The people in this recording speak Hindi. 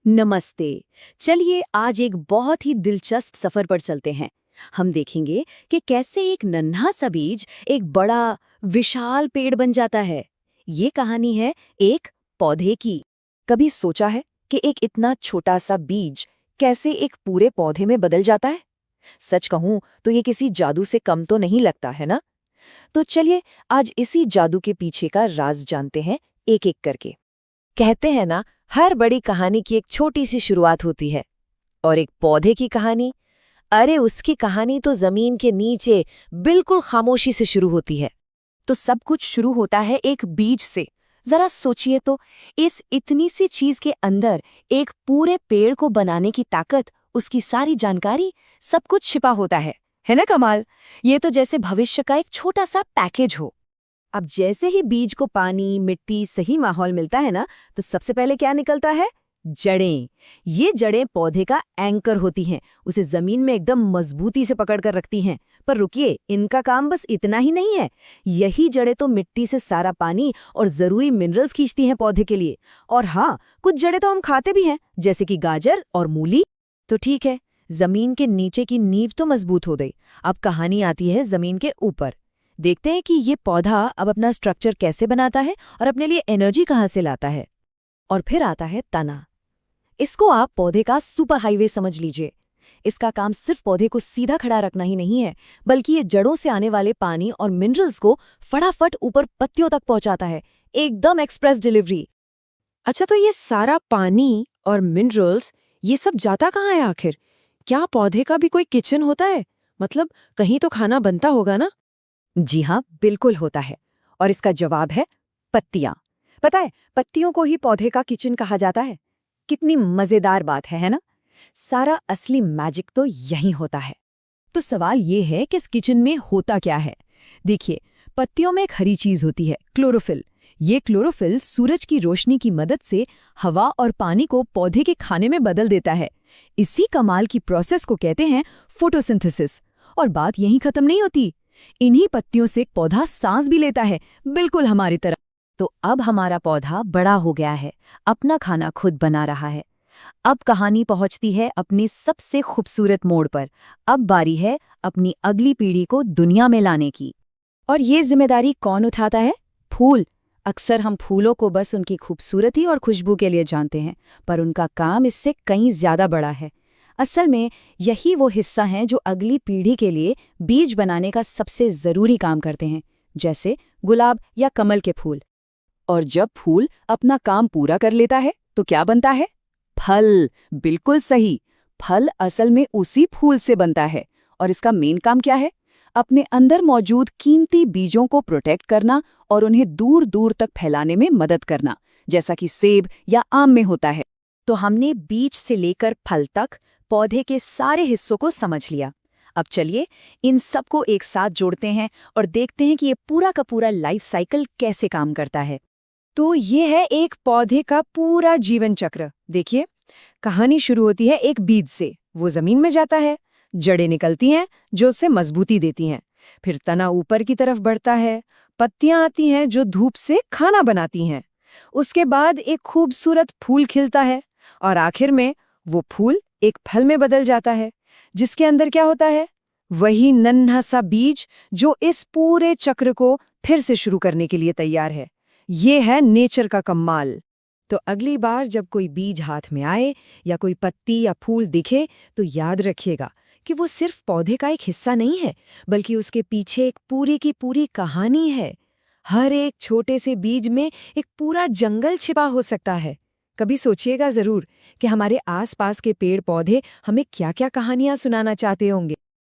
नमस्ते। चलिए आज एक बहुत ही दिलचस्प सफर पर चलते हैं। हम देखेंगे कि कैसे एक नन्हा सा बीज एक बड़ा विशाल पेड़ बन जाता है। ये कहानी है एक पौधे की। कभी सोचा है कि एक इतना छोटा सा बीज कैसे एक पूरे पौधे में बदल जाता है? सच कहूं तो ये किसी जादू से कम तो नहीं लगता है ना? तो चलिए आज इसी जादू के पीछे का राज जानते हैं एक एक करके। कहते हैं ना, हर बड़ी कहानी की एक छोटी सी शुरुआत होती है। और एक पौधे की कहानी, अरे उसकी कहानी तो जमीन के नीचे बिल्कुल खामोशी से शुरू होती है। तो सब कुछ शुरू होता है एक बीज से। जरा सोचिए तो, इस इतनी सी चीज के अंदर एक पूरे पेड़ को बनाने की ताकत, उसकी सारी जानकारी, सब कुछ छिपा होता है ना कमाल? ये तो जैसे भविष्य का एक छोटा सा पैकेज हो। अब जैसे ही बीज को पानी, मिट्टी, सही माहौल मिलता है ना, तो सबसे पहले क्या निकलता है? जड़ें। ये जड़ें पौधे का एंकर होती हैं, उसे जमीन में एकदम मजबूती से पकड़ कर रखती हैं। पर रुकिए, इनका काम बस इतना ही नहीं है। यही जड़ें तो मिट्टी से सारा पानी और जरूरी मिनरल्स खींचती हैं पौधे के लिए। और हाँ, कुछ जड़ें तो हम खाते भी हैं, जैसे कि गाजर और मूली। तो ठीक है, जमीन के नीचे की नींव तो मजबूत हो गई। अब कहानी आती है जमीन के ऊपर। देखते हैं कि ये पौधा अब अपना स्ट्रक्चर कैसे बनाता है और अपने लिए एनर्जी कहाँ से लाता है। और फिर आता है तना। इसको आप पौधे का सुपर हाईवे समझ लीजिए। इसका काम सिर्फ पौधे को सीधा खड़ा रखना ही नहीं है, बल्कि ये जड़ों से आने वाले पानी और मिनरल्स को फटाफट ऊपर पत्तियों तक पहुंचाता है। एकदम एक्सप्रेस डिलीवरी। अच्छा, तो ये सारा पानी और मिनरल्स ये सब जाता कहाँ है आखिर? क्या पौधे का भी कोई किचन होता है? मतलब कहीं तो खाना बनता होगा ना? जी हाँ, बिल्कुल होता है। और इसका जवाब है पत्तियां। पता है, पत्तियों को ही पौधे का किचन कहा जाता है। कितनी मजेदार बात है ना? सारा असली मैजिक तो यहीं होता है। तो सवाल ये है कि इस किचन में होता क्या है? देखिए, पत्तियों में एक हरी चीज होती है, क्लोरोफिल। ये क्लोरोफिल सूरज की रोशनी की मदद से हवा और पानी को पौधे के खाने में बदल देता है। इसी कमाल की प्रोसेस को कहते हैं फोटोसिंथेसिस। और बात यहीं खत्म नहीं होती। इन्हीं पत्तियों से एक पौधा सांस भी लेता है, बिल्कुल हमारी तरह। तो अब हमारा पौधा बड़ा हो गया है, अपना खाना खुद बना रहा है। अब कहानी पहुंचती है अपनी सबसे खूबसूरत मोड़ पर। अब बारी है अपनी अगली पीढ़ी को दुनिया में लाने की। और ये जिम्मेदारी कौन उठाता है? फूल। अक्सर हम फूलों को बस उनकी खूबसूरती और खुशबू के लिए जानते हैं, पर उनका काम इससे कहीं ज्यादा बड़ा है। असल में यही वो हिस्सा हैं जो अगली पीढ़ी के लिए बीज बनाने का सबसे जरूरी काम करते हैं, जैसे गुलाब या कमल के फूल। और जब फूल अपना काम पूरा कर लेता है तो क्या बनता है? फल। बिल्कुल सही। फल असल में उसी फूल से बनता है। और इसका मेन काम क्या है? अपने अंदर मौजूद कीमती बीजों को प्रोटेक्ट करना और उन्हें दूर दूर तक फैलाने में मदद करना, जैसा कि सेब या आम में होता है। तो हमने बीज से लेकर फल तक पौधे के सारे हिस्सों को समझ लिया। अब चलिए इन सबको एक साथ जोड़ते हैं और देखते हैं कि ये पूरा का पूरा लाइफ साइकिल कैसे काम करता है। तो ये है एक पौधे का पूरा जीवन चक्र। देखिए, कहानी शुरू होती है एक बीज से। वो जमीन में जाता है, जड़ें निकलती हैं जो उसे मजबूती देती हैं। फिर तना ऊपर की तरफ बढ़ता है, पत्तियां आती हैं जो धूप से खाना बनाती हैं। उसके बाद एक खूबसूरत फूल खिलता है और आखिर में वो फूल एक फल में बदल जाता है, जिसके अंदर क्या होता है? वही नन्हा सा बीज जो इस पूरे चक्र को फिर से शुरू करने के लिए तैयार है। ये है नेचर का कमाल। तो अगली बार जब कोई बीज हाथ में आए या कोई पत्ती या फूल दिखे, तो याद रखिएगा कि वो सिर्फ पौधे का एक हिस्सा नहीं है, बल्कि उसके पीछे एक पूरी की पूरी कहानी है। हर एक छोटे से बीज में एक पूरा जंगल छिपा हो सकता है। कभी सोचिएगा जरूर कि हमारे आसपास के पेड़ पौधे हमें क्या क्या कहानियां सुनाना चाहते होंगे।